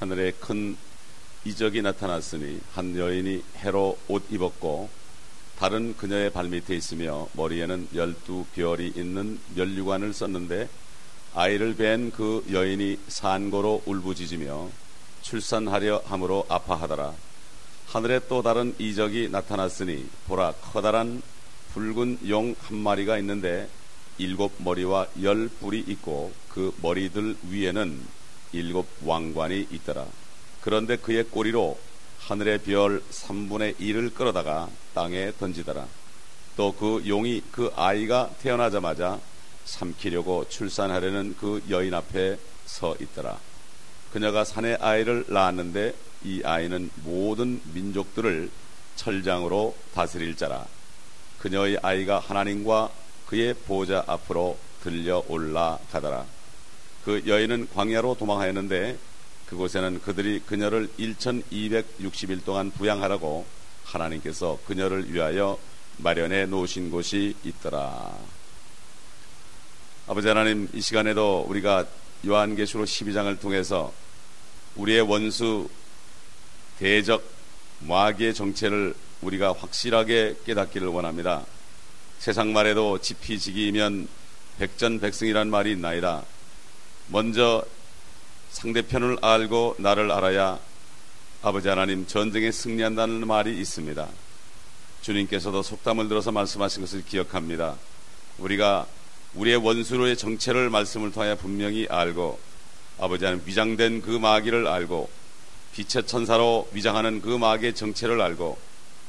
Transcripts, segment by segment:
하늘에 큰 이적이 나타났으니 한 여인이 해로 옷 입었고 달은 그녀의 발밑에 있으며 머리에는 12별이 있는 면류관을 썼는데 아이를 뵌 그 여인이 산고로 울부짖으며 출산하려 함으로 아파하더라. 하늘에 또 다른 이적이 나타났으니 보라, 커다란 붉은 용 한 마리가 있는데 7 머리와 10 뿔이 있고 그 머리들 위에는 7 왕관이 있더라. 그런데 그의 꼬리로 하늘의 별 3분의 1을 끌어다가 땅에 던지더라. 또 그 용이 그 아이가 태어나자마자 삼키려고 출산하려는 그 여인 앞에 서 있더라. 그녀가 산에 아이를 낳았는데 이 아이는 모든 민족들을 철장으로 다스릴 자라. 그녀의 아이가 하나님과 그의 보좌 앞으로 들려 올라가더라. 그 여인은 광야로 도망하였는데 그곳에는 그들이 그녀를 1260일 동안 부양하라고 하나님께서 그녀를 위하여 마련해 놓으신 곳이 있더라. 아버지 하나님, 이 시간에도 우리가 요한계시록 12장을 통해서 우리의 원수 대적 마귀의 정체를 우리가 확실하게 깨닫기를 원합니다. 세상 말에도 지피지기이면 백전백승이란 말이 있나이다. 먼저 상대편을 알고 나를 알아야 아버지 하나님 전쟁에 승리한다는 말이 있습니다. 주님께서도 속담을 들어서 말씀하신 것을 기억합니다. 우리가 우리의 원수로의 정체를 말씀을 통하여 분명히 알고 아버지 하나님 위장된 그 마귀를 알고 빛의 천사로 위장하는 그 마귀의 정체를 알고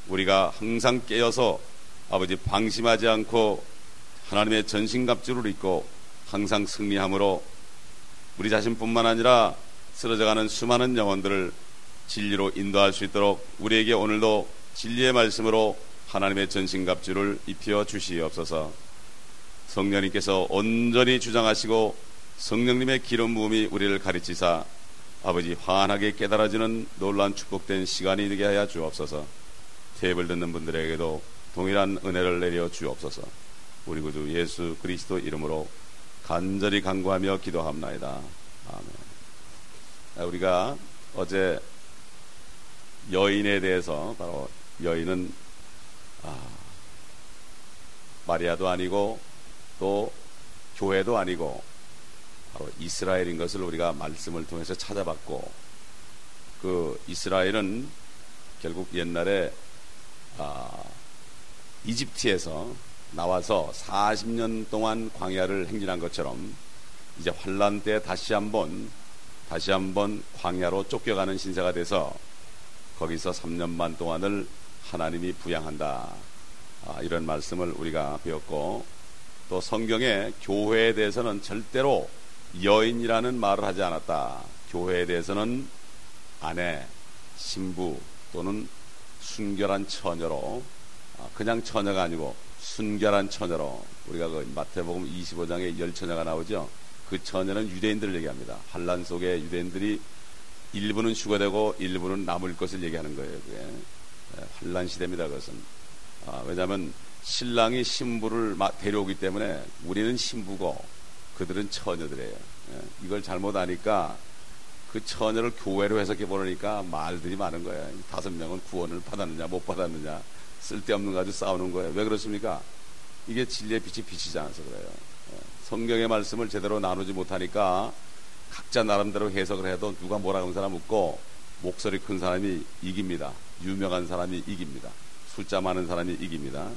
우리가 항상 깨어서 아버지 방심하지 않고 하나님의 전신갑주를 입고 항상 승리함으로 우리 자신뿐만 아니라 쓰러져가는 수많은 영혼들을 진리로 인도할 수 있도록 우리에게 오늘도 진리의 말씀으로 하나님의 전신갑주를 입혀 주시옵소서. 성령님께서 온전히 주장하시고 성령님의 기름 부음이 우리를 가르치사 아버지 환하게 깨달아지는 놀라운 축복된 시간이 되게 하여 주옵소서. 테이블 듣는 분들에게도 동일한 은혜를 내려 주옵소서. 우리 구주 예수 그리스도 이름으로 간절히 간구하며 기도합나이다. 아멘. 우리가 어제 여인에 대해서, 바로 여인은 마리아도 아니고 또 교회도 아니고 바로 이스라엘인 것을 우리가 말씀을 통해서 찾아봤고, 그 이스라엘은 결국 옛날에 이집트에서 나와서 40년 동안 광야를 행진한 것처럼 이제 환란 때 다시 한번 광야로 쫓겨가는 신세가 돼서 거기서 3년 반 동안을 하나님이 부양한다. 이런 말씀을 우리가 배웠고, 또 성경에 교회에 대해서는 절대로 여인이라는 말을 하지 않았다. 교회에 대해서는 아내, 신부 또는 순결한 처녀로, 그냥 처녀가 아니고 순결한 처녀로, 우리가 그 마태복음 25장에 10처녀가 나오죠. 그 처녀는 유대인들을 얘기합니다. 환란 속에 유대인들이 일부는 휴거되고 일부는 남을 것을 얘기하는 거예요. 그게 환란 시대입니다. 그것은 왜냐하면 신랑이 신부를 데려오기 때문에 우리는 신부고 그들은 처녀들이에요. 이걸 잘못 아니까 그 처녀를 교회로 해석해 보니까 말들이 많은 거예요. 5명은 구원을 받았느냐 못 받았느냐, 쓸데없는 거 가지고 싸우는 거예요. 왜 그렇습니까? 이게 진리의 빛이 비치지 않아서 그래요. 성경의 말씀을 제대로 나누지 못하니까 각자 나름대로 해석을 해도 누가 뭐라고 하는 사람 없고, 목소리 큰 사람이 이깁니다. 유명한 사람이 이깁니다. 숫자 많은 사람이 이깁니다.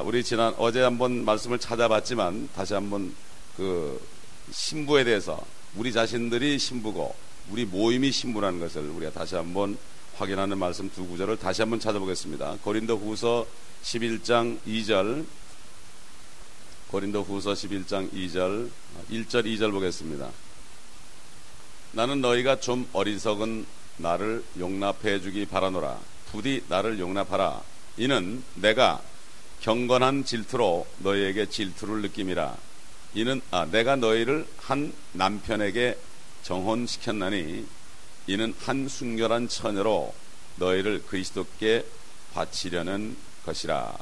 우리 어제 한번 말씀을 찾아봤지만 다시 한번 그 신부에 대해서, 우리 자신들이 신부고 우리 모임이 신부라는 것을 우리가 다시 한번 확인하는 말씀 두 구절을 다시 한번 찾아보겠습니다. 고린도후서 11장 2절, 고린도후서 11장 2절, 1절 2절 보겠습니다. 나는 너희가 좀 어리석은 나를 용납해 주기 바라노라. 부디 나를 용납하라. 이는 내가 경건한 질투로 너희에게 질투를 느낌이라. 이는 내가 너희를 한 남편에게 정혼시켰나니 이는 한 순결한 처녀로 너희를 그리스도께 바치려는 것이라.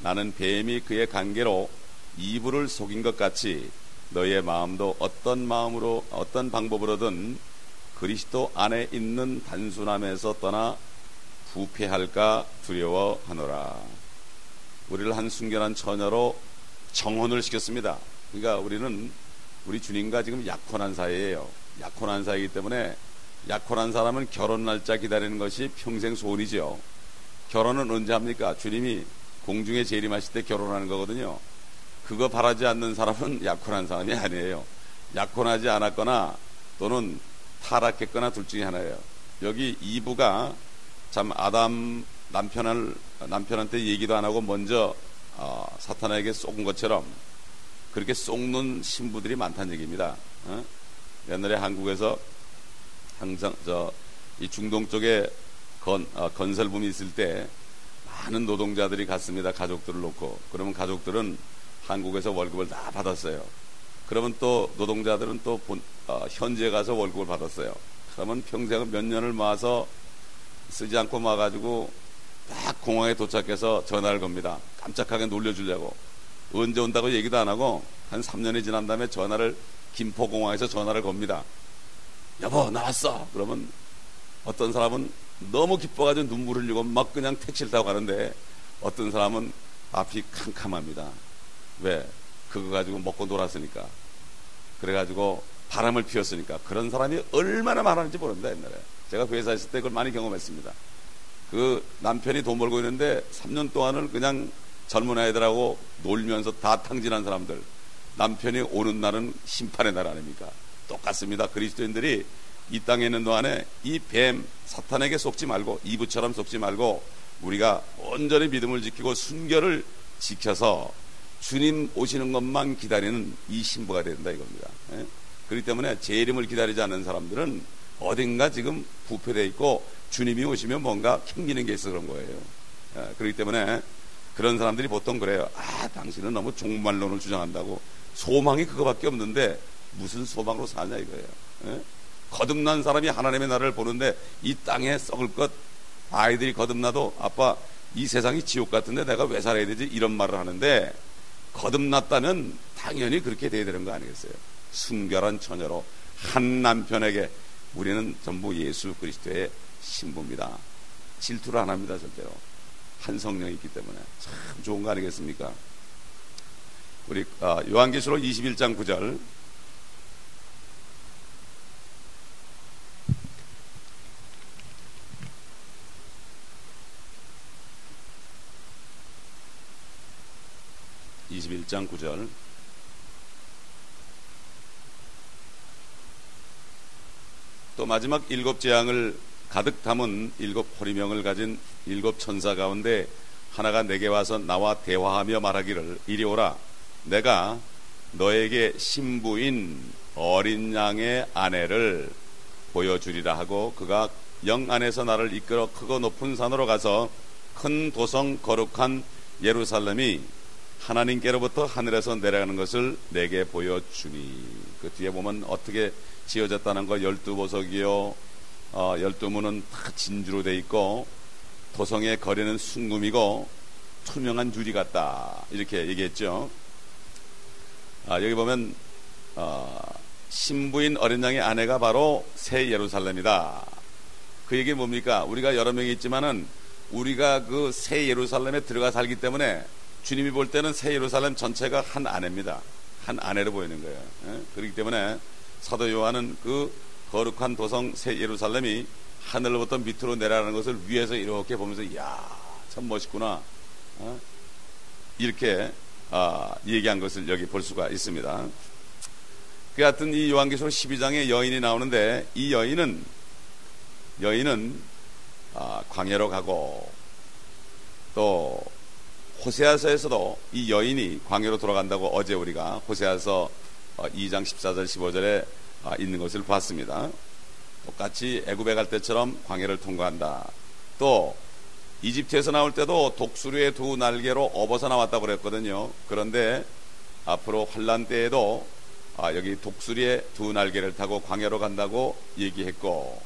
나는 뱀이 그의 관계로 이불을 속인 것 같이 너희의 마음도 어떤 방법으로든 그리스도 안에 있는 단순함에서 떠나 부패할까 두려워하노라. 우리를 한 순결한 처녀로 정혼을 시켰습니다. 그러니까 우리 주님과 지금 약혼한 사이예요. 약혼한 사이이기 때문에 약혼한 사람은 결혼 날짜 기다리는 것이 평생 소원이죠. 결혼은 언제 합니까? 주님이 공중에 재림하실 때 결혼하는 거거든요. 그거 바라지 않는 사람은 약혼한 사람이 아니에요. 약혼하지 않았거나 또는 타락했거나 둘 중에 하나예요. 여기 이브가 참 아담 남편한테 얘기도 안 하고 먼저 사탄에게 속은 것처럼 그렇게 속는 신부들이 많다는 얘기입니다. 옛날에 한국에서 항상 이 중동 쪽에 건설붐이 있을 때 많은 노동자들이 갔습니다. 가족들을 놓고. 그러면 가족들은 한국에서 월급을 다 받았어요. 그러면 또 노동자들은 또 현지에 가서 월급을 받았어요. 그러면 평생 몇 년을 모아서 쓰지 않고 모아가지고 딱 공항에 도착해서 전화를 겁니다. 깜짝하게 놀려주려고. 언제 온다고 얘기도 안 하고 한 3년이 지난 다음에 김포공항에서 전화를 겁니다. 여보 나왔어. 그러면 어떤 사람은 너무 기뻐가지고 눈물 흘리고 막 그냥 택시를 타고 가는데 어떤 사람은 앞이 캄캄합니다. 왜? 그거 가지고 먹고 놀았으니까. 그래가지고 바람을 피웠으니까. 그런 사람이 얼마나 많았는지 모릅니다. 옛날에 제가 회사에 있을 때 그걸 많이 경험했습니다. 그 남편이 돈 벌고 있는데 3년 동안을 그냥 젊은 아이들하고 놀면서 다 탕진한 사람들, 남편이 오는 날은 심판의 날 아닙니까? 똑같습니다. 그리스도인들이 이 땅에 있는 동안에 이 뱀 사탄에게 속지 말고 이브처럼 속지 말고 우리가 온전히 믿음을 지키고 순결을 지켜서 주님 오시는 것만 기다리는 이 신부가 된다 이겁니다. 그렇기 때문에 재림을 기다리지 않는 사람들은 어딘가 지금 부패되어 있고 주님이 오시면 뭔가 캥기는 게 있어 그런 거예요. 그렇기 때문에 그런 사람들이 보통 그래요. 당신은 너무 종말론을 주장한다고. 소망이 그거밖에 없는데 무슨 소망으로 사냐 이거예요. 거듭난 사람이 하나님의 나라를 보는데 이 땅에 썩을 것, 아이들이 거듭나도 아빠 이 세상이 지옥 같은데 내가 왜 살아야 되지 이런 말을 하는데, 거듭났다면 당연히 그렇게 돼야 되는 거 아니겠어요? 순결한 처녀로 한 남편에게. 우리는 전부 예수 그리스도의 신부입니다. 질투를 안 합니다. 절대로. 한 성령이 있기 때문에 참 좋은 거 아니겠습니까? 우리 요한계시록 21장 9절. 또 마지막 7 재앙을 가득 담은 7 호리명을 가진 7 천사 가운데 하나가 내게 와서 나와 대화하며 말하기를, 이리 오라. 내가 너에게 신부인 어린 양의 아내를 보여주리라 하고, 그가 영 안에서 나를 이끌어 크고 높은 산으로 가서 큰 도성 거룩한 예루살렘이 하나님께로부터 하늘에서 내려가는 것을 내게 보여주니. 그 뒤에 보면 어떻게 지어졌다는 거, 12보석이요 12문은 다 진주로 돼 있고 도성의 거리는 순금이고 투명한 유리 같다 이렇게 얘기했죠. 여기 보면 신부인 어린 양의 아내가 바로 새 예루살렘이다. 그 얘기는 뭡니까? 우리가 여러 명이 있지만은 우리가 그 새 예루살렘에 들어가 살기 때문에 주님이 볼 때는 새 예루살렘 전체가 한 아내입니다. 한 아내로 보이는 거예요. 그렇기 때문에 사도 요한은 그 거룩한 도성 새 예루살렘이 하늘로부터 밑으로 내려가는 것을 위에서 이렇게 보면서 이야 참 멋있구나 이렇게 얘기한 것을 여기 볼 수가 있습니다. 그 같은 이 요한계시록 12장에 여인이 나오는데, 이 여인은 광야로 가고, 또 호세아서에서도 이 여인이 광야로 돌아간다고 어제 우리가 호세아서 2장 14절 15절에 있는 것을 봤습니다. 똑같이 애굽에 갈 때처럼 광야를 통과한다. 또 이집트에서 나올 때도 독수리의 2 날개로 업어서 나왔다고 그랬거든요. 그런데 앞으로 환란 때에도 여기 독수리의 2 날개를 타고 광야로 간다고 얘기했고,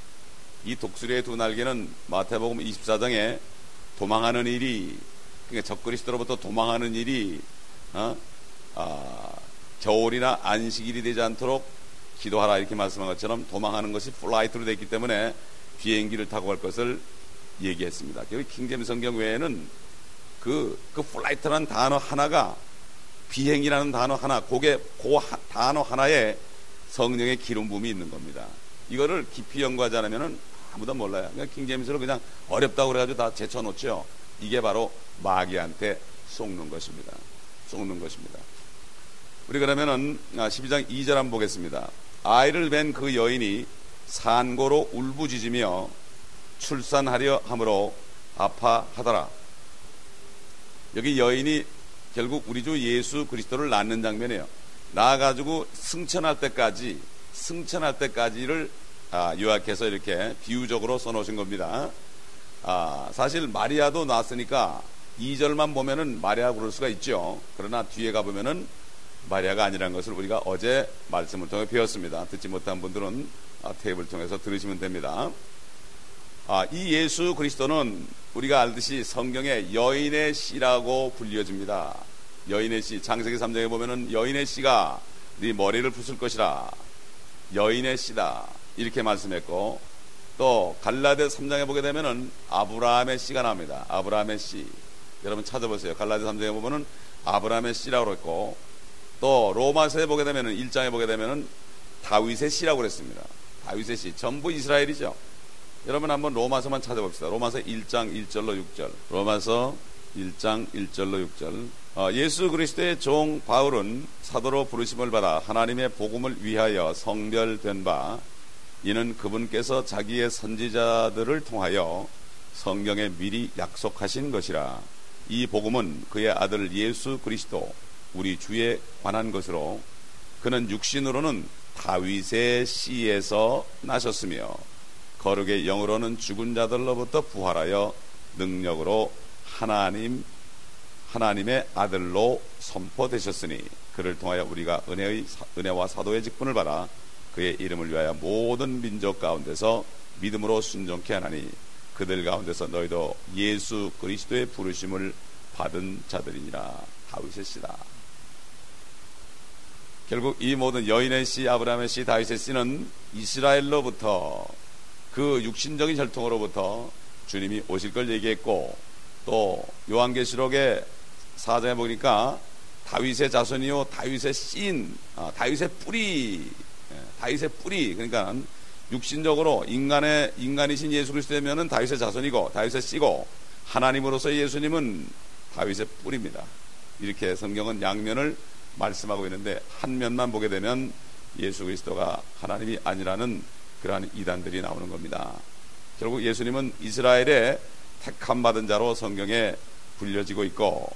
이 독수리의 2 날개는 마태복음 24장에 도망하는 일이, 그러니까 적그리스도로부터 도망하는 일이 겨울이나 안식일이 되지 않도록 기도하라 이렇게 말씀한 것처럼 도망하는 것이 플라이트로 되어 있기 때문에 비행기를 타고 갈 것을 얘기했습니다. 결국 킹제임스 성경 외에는 그 플라이트라는 단어 하나가 비행이라는 단어 하나, 그 단어 하나에 성령의 기름 부음이 있는 겁니다. 이거를 깊이 연구하지 않으면 아무도 몰라요. 그냥 킹제임스를 그냥 어렵다고 그래가지고 다 제쳐놓죠. 이게 바로 마귀한테 속는 것입니다. 속는 것입니다. 우리 그러면은 12장 2절 한번 보겠습니다. 아이를 뵌 그 여인이 산고로 울부짖으며 출산하려 함으로 아파하더라. 여기 여인이 결국 우리 주 예수 그리스도를 낳는 장면이에요. 낳아가지고 승천할 때까지를 요약해서 이렇게 비유적으로 써놓으신 겁니다. 사실 마리아도 낳았으니까 2절만 보면은 마리아 부를 수가 있죠. 그러나 뒤에 가보면은 마리아가 아니라는 것을 우리가 어제 말씀을 통해 배웠습니다. 듣지 못한 분들은 테이프를 통해서 들으시면 됩니다. 이 예수 그리스도는 우리가 알듯이 성경에 여인의 씨라고 불려집니다. 여인의 씨, 창세기 3장에 보면은 여인의 씨가 네 머리를 부술 것이라, 여인의 씨다 이렇게 말씀했고, 또 갈라디아 3장에 보게 되면은 아브라함의 씨가 나옵니다. 아브라함의 씨, 여러분 찾아보세요. 갈라디아 3장에 보면은 아브라함의 씨라고 했고, 또 로마서에 보게 되면은 1장에 보게 되면은 다윗의 씨라고 그랬습니다. 다윗의 씨, 전부 이스라엘이죠. 여러분 한번 로마서만 찾아봅시다. 로마서 1장 1절로 6절. 로마서 1장 1절로 6절. 예수 그리스도의 종 바울은 사도로 부르심을 받아 하나님의 복음을 위하여 성별된 바, 이는 그분께서 자기의 선지자들을 통하여 성경에 미리 약속하신 것이라. 이 복음은 그의 아들 예수 그리스도 우리 주에 관한 것으로, 그는 육신으로는 다윗의 씨에서 나셨으며 거룩의 영으로는 죽은 자들로부터 부활하여 능력으로 하나님의 아들로 선포되셨으니, 그를 통하여 우리가 은혜와 사도의 직분을 받아 그의 이름을 위하여 모든 민족 가운데서 믿음으로 순종케 하나니, 그들 가운데서 너희도 예수 그리스도의 부르심을 받은 자들이니라. 다윗의 씨다. 결국 이 모든 여인의 씨, 아브라함의 씨, 다윗의 씨는 이스라엘로부터, 그 육신적인 혈통으로부터 주님이 오실 걸 얘기했고, 또 요한계시록의 4장에 보니까 다윗의 자손이요 다윗의 씨인, 다윗의 뿌리, 그러니까 육신적으로 인간이신 예수 그리스도면은 다윗의 자손이고 다윗의 씨고, 하나님으로서의 예수님은 다윗의 뿌리입니다. 이렇게 성경은 양면을 말씀하고 있는데, 한 면만 보게 되면 예수 그리스도가 하나님이 아니라는 그러한 이단들이 나오는 겁니다. 결국 예수님은 이스라엘의 택함 받은 자로 성경에 불려지고 있고,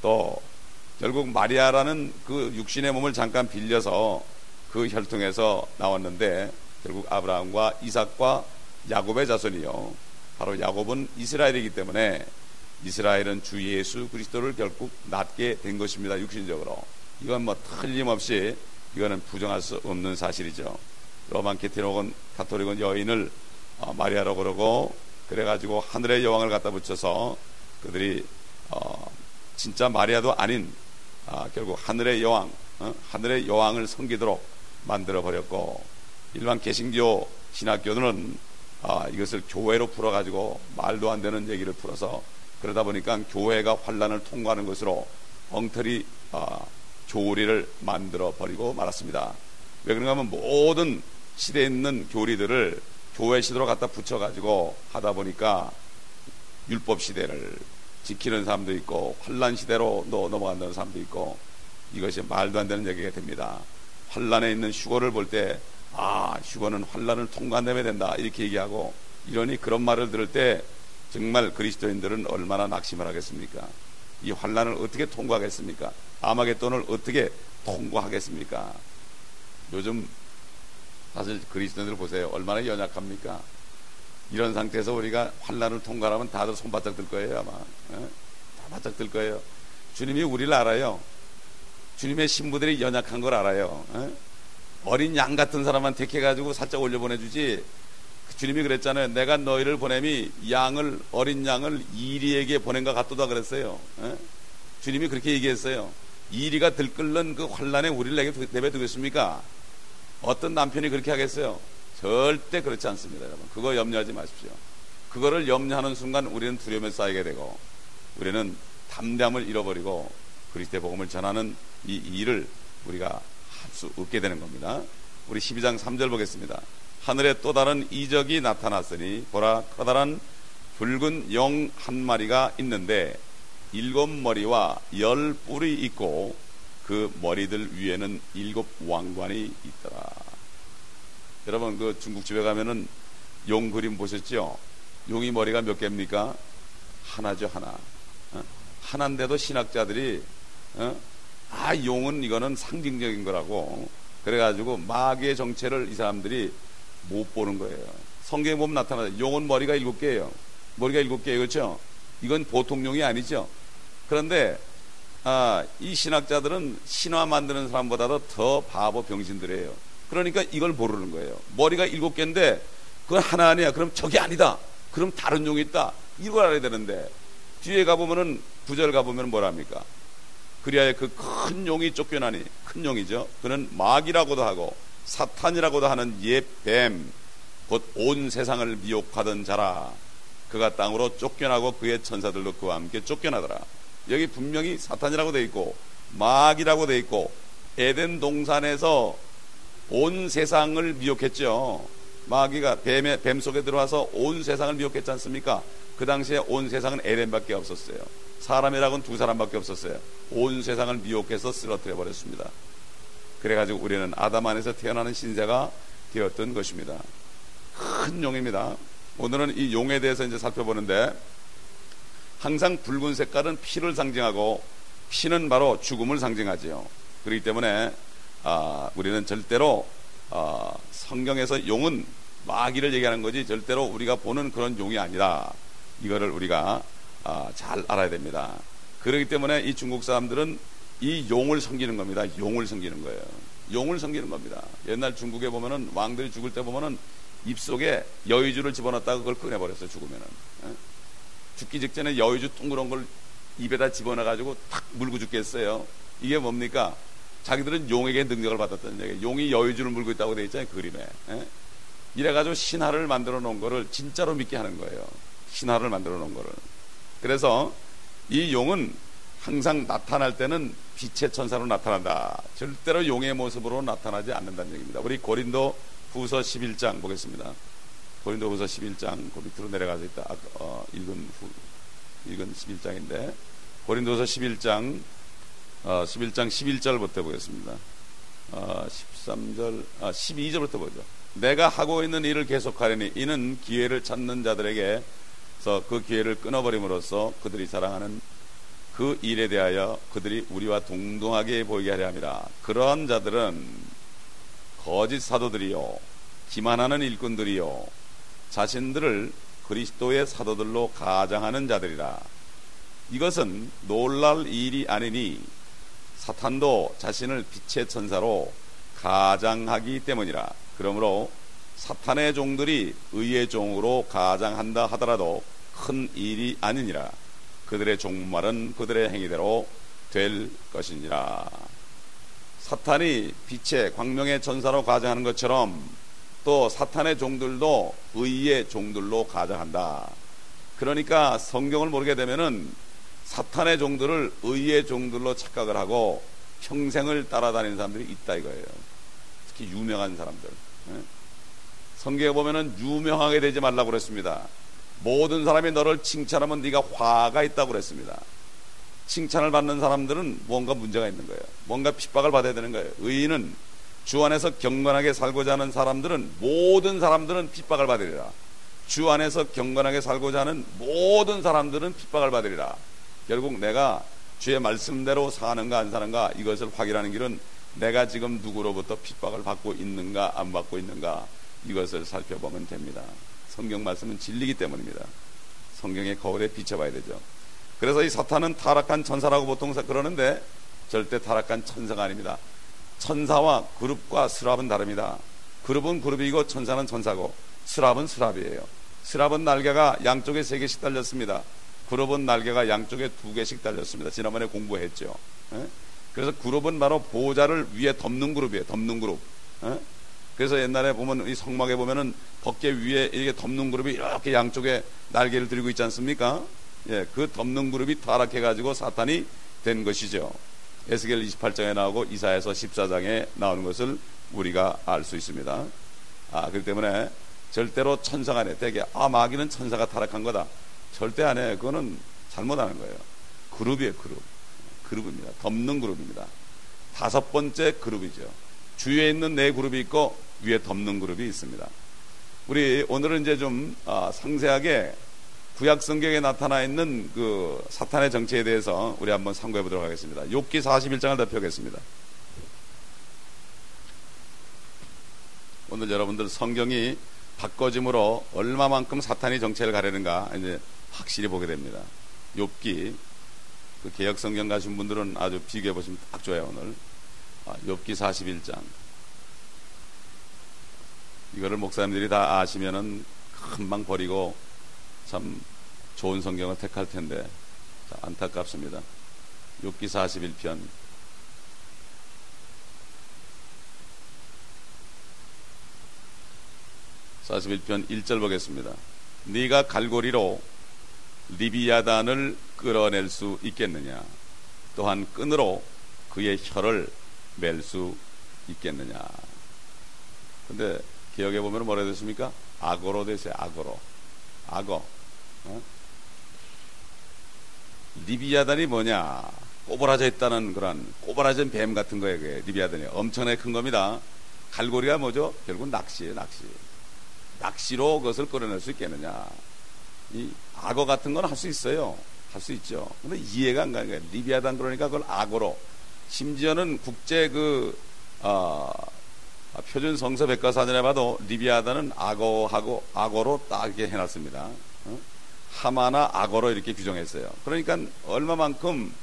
또 결국 마리아라는 그 육신의 몸을 잠깐 빌려서 그 혈통에서 나왔는데, 결국 아브라함과 이삭과 야곱의 자손이요, 바로 야곱은 이스라엘이기 때문에 이스라엘은 주 예수 그리스도를 결국 낳게 된 것입니다. 육신적으로. 이건 뭐 틀림없이 이거는 부정할 수 없는 사실이죠. 로만 가톨릭은 여인을 마리아라고 그러고, 그래가지고 하늘의 여왕을 갖다 붙여서 그들이 진짜 마리아도 아닌 결국 하늘의 여왕을 섬기도록 만들어 버렸고, 일반 개신교 신학교들은 이것을 교회로 풀어가지고 말도 안 되는 얘기를 풀어서, 그러다 보니까 교회가 환란을 통과하는 것으로 엉터리 교리를 만들어 버리고 말았습니다. 왜 그런가 하면 모든 시대에 있는 교리들을 교회 시대로 갖다 붙여가지고 하다 보니까 율법 시대를 지키는 사람도 있고 환란 시대로 넘어간다는 사람도 있고, 이것이 말도 안 되는 얘기가 됩니다. 환란에 있는 휴거를 볼 때 휴거는 환란을 통과해내야 된다 이렇게 얘기하고, 이러니 그런 말을 들을 때 정말 그리스도인들은 얼마나 낙심을 하겠습니까? 이 환란을 어떻게 통과하겠습니까? 아마겟돈을 어떻게 통과하겠습니까? 요즘 사실 그리스도인들 보세요. 얼마나 연약합니까? 이런 상태에서 우리가 환란을 통과하면 다들 손바짝 들 거예요. 아마 다 바짝 들 거예요. 주님이 우리를 알아요. 주님의 신부들이 연약한 걸 알아요. 어린 양 같은 사람만 택해가지고 살짝 올려보내주지. 주님이 그랬잖아요. 내가 너희를 보냄이 어린 양을 이리에게 보낸 것 같도다 그랬어요. 주님이 그렇게 얘기했어요. 이리가 들끓는 그 환란에 우리를 내버려두겠습니까? 어떤 남편이 그렇게 하겠어요? 절대 그렇지 않습니다, 여러분. 그거 염려하지 마십시오. 그거를 염려하는 순간 우리는 두려움에 쌓이게 되고 우리는 담대함을 잃어버리고 그리스도의 복음을 전하는 이 일을 우리가 할 수 없게 되는 겁니다. 우리 12장 3절 보겠습니다. 하늘에 또 다른 이적이 나타났으니 보라, 커다란 붉은 영 한 마리가 있는데 7머리와 10뿔이 있고 그 머리들 위에는 7 왕관이 있더라. 여러분, 그 중국집에 가면은 용 그림 보셨죠? 용이 머리가 몇 개입니까? 하나죠, 하나. 하나인데도 신학자들이 용은 이거는 상징적인 거라고 그래가지고 마귀의 정체를 이 사람들이 못 보는 거예요. 성경에 보면 나타나요. 용은 머리가 7개예요. 머리가 7개예요. 그렇죠? 이건 보통 용이 아니죠. 그런데 이 신학자들은 신화 만드는 사람보다도 더 바보 병신들이에요. 그러니까 이걸 모르는 거예요. 머리가 7개인데 그건 하나 아니야. 그럼 저게 아니다. 그럼 다른 용이 있다. 이걸 알아야 되는데 뒤에 가보면은 9절 가보면 뭐랍니까? 그리하여 그 큰 용이 쫓겨나니, 큰 용이죠. 그는 마귀라고도 하고 사탄이라고도 하는 옛 뱀, 곧 온 세상을 미혹하던 자라. 그가 땅으로 쫓겨나고 그의 천사들도 그와 함께 쫓겨나더라. 여기 분명히 사탄이라고 돼 있고 마귀라고 돼 있고 에덴 동산에서 온 세상을 미혹했죠. 마귀가 뱀 속에 들어와서 온 세상을 미혹했지 않습니까? 그 당시에 온 세상은 에덴밖에 없었어요. 사람이라고는 2사람밖에 없었어요. 온 세상을 미혹해서 쓰러뜨려 버렸습니다. 그래가지고 우리는 아담 안에서 태어나는 신세가 되었던 것입니다. 큰 용입니다. 오늘은 이 용에 대해서 이제 살펴보는데, 항상 붉은 색깔은 피를 상징하고 피는 바로 죽음을 상징하지요. 그렇기 때문에 우리는 절대로 성경에서 용은 마귀를 얘기하는 거지 절대로 우리가 보는 그런 용이 아니라, 이거를 우리가 잘 알아야 됩니다. 그렇기 때문에 이 중국 사람들은 이 용을 섬기는 겁니다. 용을 섬기는 거예요. 용을 섬기는 겁니다. 옛날 중국에 보면은 왕들이 죽을 때 보면은 입속에 여의주를 집어넣었다가 그걸 꺼내버렸어요. 죽으면은. 죽기 직전에 여의주 둥그런 걸 입에다 집어넣어가지고 탁 물고 죽겠어요. 이게 뭡니까? 자기들은 용에게 능력을 받았다는 얘기예요. 용이 여의주를 물고 있다고 되어 있잖아요. 그림에. 이래가지고 신화를 만들어 놓은 거를 진짜로 믿게 하는 거예요. 신화를 만들어 놓은 거를. 그래서 이 용은 항상 나타날 때는 빛의 천사로 나타난다. 절대로 용의 모습으로 나타나지 않는다는 얘기입니다. 우리 고린도 후서 11장 보겠습니다. 고린도 후서 11장 그 밑으로 내려가서 있다. 읽은 11장인데 고린도서 11장 11절부터 보겠습니다. 12절부터 보죠. 내가 하고 있는 일을 계속하려니 이는 기회를 찾는 자들에게 그 기회를 끊어버림으로써 그들이 사랑하는 그 일에 대하여 그들이 우리와 동등하게 보이게 하려 함이라. 그러한 자들은 거짓 사도들이요 기만하는 일꾼들이요 자신들을 그리스도의 사도들로 가장하는 자들이라. 이것은 놀랄 일이 아니니 사탄도 자신을 빛의 천사로 가장하기 때문이라. 그러므로 사탄의 종들이 의의 종으로 가장한다 하더라도 큰 일이 아니니라. 그들의 종말은 그들의 행위대로 될 것이니라. 사탄이 빛의 광명의 천사로 가장하는 것처럼 또 사탄의 종들도 의의 종들로 가장한다. 그러니까 성경을 모르게 되면은 사탄의 종들을 의의 종들로 착각을 하고 평생을 따라다니는 사람들이 있다 이거예요. 특히 유명한 사람들. 성경에 보면은 유명하게 되지 말라고 그랬습니다. 모든 사람이 너를 칭찬하면 네가 화가 있다고 그랬습니다. 칭찬을 받는 사람들은 뭔가 문제가 있는 거예요. 뭔가 핍박을 받아야 되는 거예요. 의인은 주 안에서 경건하게 살고자 하는 사람들은 모든 사람들은 핍박을 받으리라. 주 안에서 경건하게 살고자 하는 모든 사람들은 핍박을 받으리라. 결국 내가 주의 말씀대로 사는가 안 사는가 이것을 확인하는 길은 내가 지금 누구로부터 핍박을 받고 있는가 안 받고 있는가 이것을 살펴보면 됩니다. 성경 말씀은 진리이기 때문입니다. 성경의 거울에 비춰봐야 되죠. 그래서 이 사탄은 타락한 천사라고 보통 그러는데 절대 타락한 천사가 아닙니다. 천사와 그룹과 스랍은 다릅니다. 그룹은 그룹이고 천사는 천사고 스랍은 스랍이에요. 스랍은 날개가 양쪽에 3개씩 달렸습니다. 그룹은 날개가 양쪽에 2개씩 달렸습니다. 지난번에 공부했죠. 그래서 그룹은 바로 보호자를 위에 덮는 그룹이에요. 덮는 그룹. 그래서 옛날에 보면 이 성막에 보면은 법궤 위에 이렇게 덮는 그룹이 이렇게 양쪽에 날개를 들고 있지 않습니까? 예, 그 덮는 그룹이 타락해가지고 사탄이 된 것이죠. 에스겔 28장에 나오고 이사야서 14장에 나오는 것을 우리가 알 수 있습니다. 그렇기 때문에 절대로 천사가 아니에요. 되게 마귀는 천사가 타락한 거다. 절대 안 해. 그거는 잘못하는 거예요. 그룹이에요. 그룹입니다. 덮는 그룹입니다. 5번째 그룹이죠. 주위에 있는 4그룹이 있고 위에 덮는 그룹이 있습니다. 우리 오늘은 이제 좀 상세하게 구약 성경에 나타나 있는 그 사탄의 정체에 대해서 우리 한번 참고해 보도록 하겠습니다. 욥기 41장을 펴겠습니다. 오늘 여러분들 성경이 바꿔짐으로 얼마만큼 사탄이 정체를 가리는가 이제 확실히 보게 됩니다. 욥기, 그 개역 성경 가신 분들은 아주 비교해 보시면 딱 좋아요. 오늘 욥기 41장 이거를 목사님들이 다 아시면은 금방 버리고 참 좋은 성경을 택할 텐데 안타깝습니다. 욥기 41편 1절 보겠습니다. 네가 갈고리로 리비아단을 끌어낼 수 있겠느냐? 또한 끈으로 그의 혀를 맬 수 있겠느냐? 근데 기억해 보면 뭐라 됐습니까? 악어로 됐어요. 악어. 리비아단이 뭐냐? 꼬부라져 있다는 그런 꼬부라진 뱀 같은 거예요. 그게 리비아단이 엄청나게 큰 겁니다. 갈고리가 뭐죠? 결국 낚시예요. 낚시로 그것을 끌어낼 수 있겠느냐? 이 악어 같은 건 할 수 있어요. 할 수 있죠. 근데 이해가 안 가는 거예요. 리비아단 그러니까 그걸 악어로. 심지어는 국제 표준 성서 백과사전에 봐도 리비아단은 악어로 딱 이렇게 해놨습니다. 하마나 악어로 이렇게 규정했어요. 그러니까 얼마만큼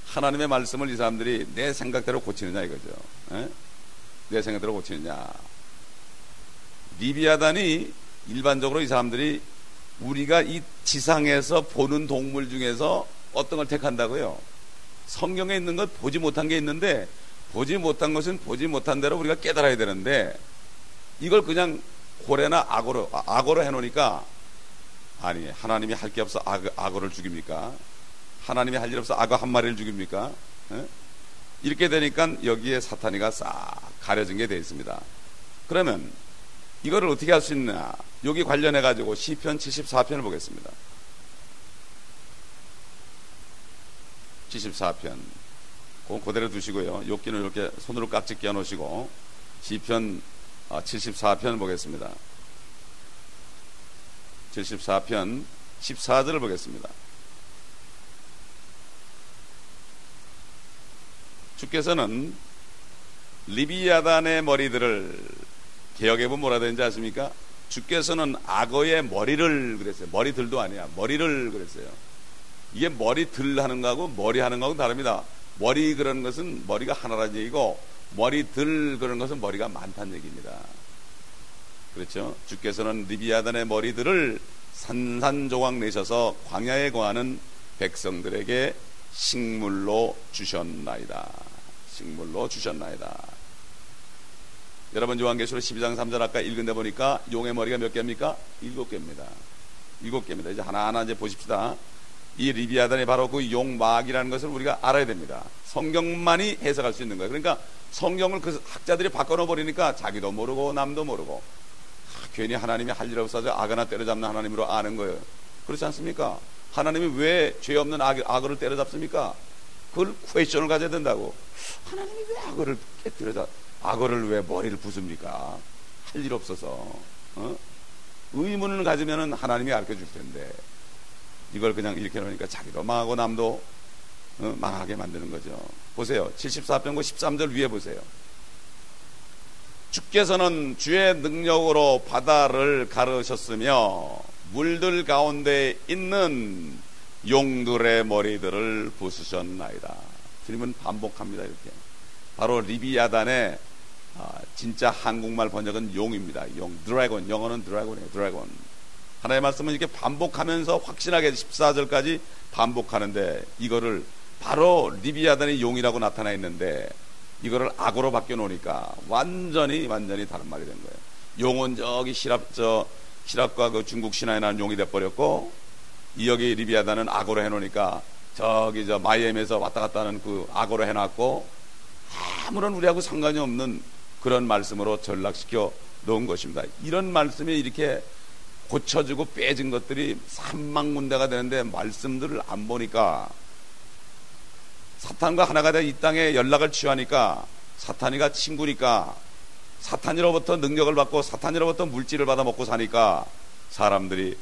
하나님의 말씀을 이 사람들이 내 생각대로 고치느냐 이거죠. 내 생각대로 고치느냐. 리비아단이 일반적으로 이 사람들이 우리가 이 지상에서 보는 동물 중에서 어떤 걸 택한다고요? 성경에 있는 것 보지 못한 게 있는데 보지 못한 것은 보지 못한 대로 우리가 깨달아야 되는데 이걸 그냥 고래나 악어로 해놓으니까 아니 하나님이 할 게 없어 악어를 죽입니까? 하나님이 할 일 없어 악어 한 마리를 죽입니까? 이렇게 되니까 여기에 사탄이가 싹 가려진 게 되어 있습니다. 그러면 이거를 어떻게 할 수 있냐? 여기 관련해 가지고 시편 74편을 보겠습니다. 74편 그대로 두시고요. 욥기는 이렇게 손으로 깍지 끼워 놓으시고 시편 74편 보겠습니다. 74편 14절을 보겠습니다. 주께서는 리비아단의 머리들을 개역에 보면 뭐라 되는지 아십니까? 주께서는 악어의 머리를 그랬어요. 머리들도 아니야. 머리를 그랬어요. 이게 머리들 하는 거하고 머리 하는 거하고 다릅니다. 머리 그런 것은 머리가 하나라는 얘기고 머리들 그런 것은 머리가 많다는 얘기입니다. 그렇죠? 주께서는 리비아단의 머리들을 산산조각 내셔서 광야에 거하는 백성들에게 식물로 주셨나이다. 여러분 요한계시록 12장 3절 아까 읽은 데 보니까 용의 머리가 몇 개입니까? 7개입니다. 7개입니다. 이제 하나하나 이제 보십시다. 이 리비아단이 바로 그 용마귀라는 것을 우리가 알아야 됩니다. 성경만이 해석할 수 있는 거예요. 그러니까 성경을 그 학자들이 바꿔놓아 버리니까 자기도 모르고 남도 모르고 괜히 하나님이 할 일 없어서 악어나 때려잡는 하나님으로 아는 거예요. 그렇지 않습니까? 하나님이 왜 죄 없는 악어를 때려잡습니까? 그걸 퀘스천을 가져야 된다고. 하나님이 왜 악어를 때려잡 악어를 왜 머리를 부숩니까? 할 일 없어서. 의문을 가지면 하나님이 가르쳐줄 텐데 이걸 그냥 이렇게 놓으니까 자기도 망하고 남도 망하게 만드는 거죠. 보세요. 74편 13절 위에 보세요. 주께서는 주의 능력으로 바다를 가르셨으며 물들 가운데 있는 용들의 머리들을 부수셨나이다. 주님은 반복합니다. 이렇게. 바로 리비아단의 진짜 한국말 번역은 용입니다. 용, 드래곤. 영어는 드래곤이에요. 드래곤. 하나님의 말씀은 이렇게 반복하면서 확실하게 14절까지 반복하는데 이거를 바로 리비아단의 용이라고 나타나 있는데 이거를 악어로 바뀌어 놓으니까 완전히 다른 말이 된 거예요. 용은 저기 시랍과 그 중국 신화에 나온 용이 돼버렸고, 이 여기 리비아단은 악어로 해놓으니까 저기 마이애미에서 왔다 갔다 하는 그 악어로 해놨고, 아무런 우리하고 상관이 없는 그런 말씀으로 전락시켜 놓은 것입니다. 이런 말씀이 이렇게 고쳐지고 빼진 것들이 산망군대가 되는데, 말씀들을 안 보니까 사탄과 하나가 돼 이 땅에 연락을 취하니까, 사탄이가 친구니까, 사탄으로부터 능력을 받고 사탄으로부터 물질을 받아 먹고 사니까 사람들이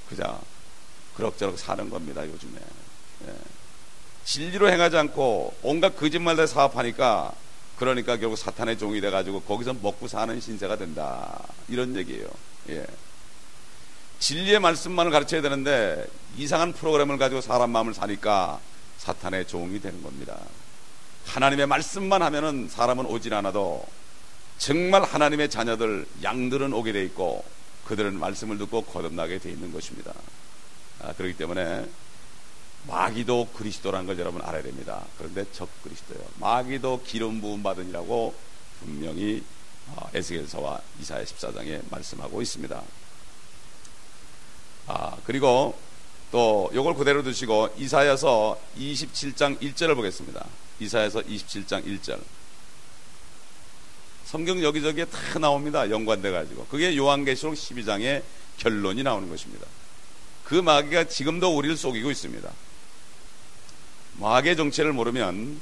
그저 그럭저럭 사는 겁니다, 요즘에. 예. 진리로 행하지 않고 온갖 거짓말들 사업하니까, 그러니까 결국 사탄의 종이 돼가지고 거기서 먹고 사는 신세가 된다, 이런 얘기예요. 예. 진리의 말씀만을 가르쳐야 되는데 이상한 프로그램을 가지고 사람 마음을 사니까 사탄의 종이 되는 겁니다. 하나님의 말씀만 하면은 사람은 오질 않아도 정말 하나님의 자녀들, 양들은 오게 돼 있고, 그들은 말씀을 듣고 거듭나게 돼 있는 것입니다. 그렇기 때문에 마귀도 그리스도라는 걸 여러분 알아야 됩니다. 그런데 적 그리스도예요. 마귀도 기름 부음 받으니라고 분명히 에스겔서와 이사야 14장에 말씀하고 있습니다. 그리고 또 요걸 그대로 두시고 이사야서 27장 1절을 보겠습니다. 이사야서 27장 1절. 성경 여기저기에 다 나옵니다. 연관돼 가지고. 그게 요한계시록 12장의 결론이 나오는 것입니다. 그 마귀가 지금도 우리를 속이고 있습니다. 마귀의 정체를 모르면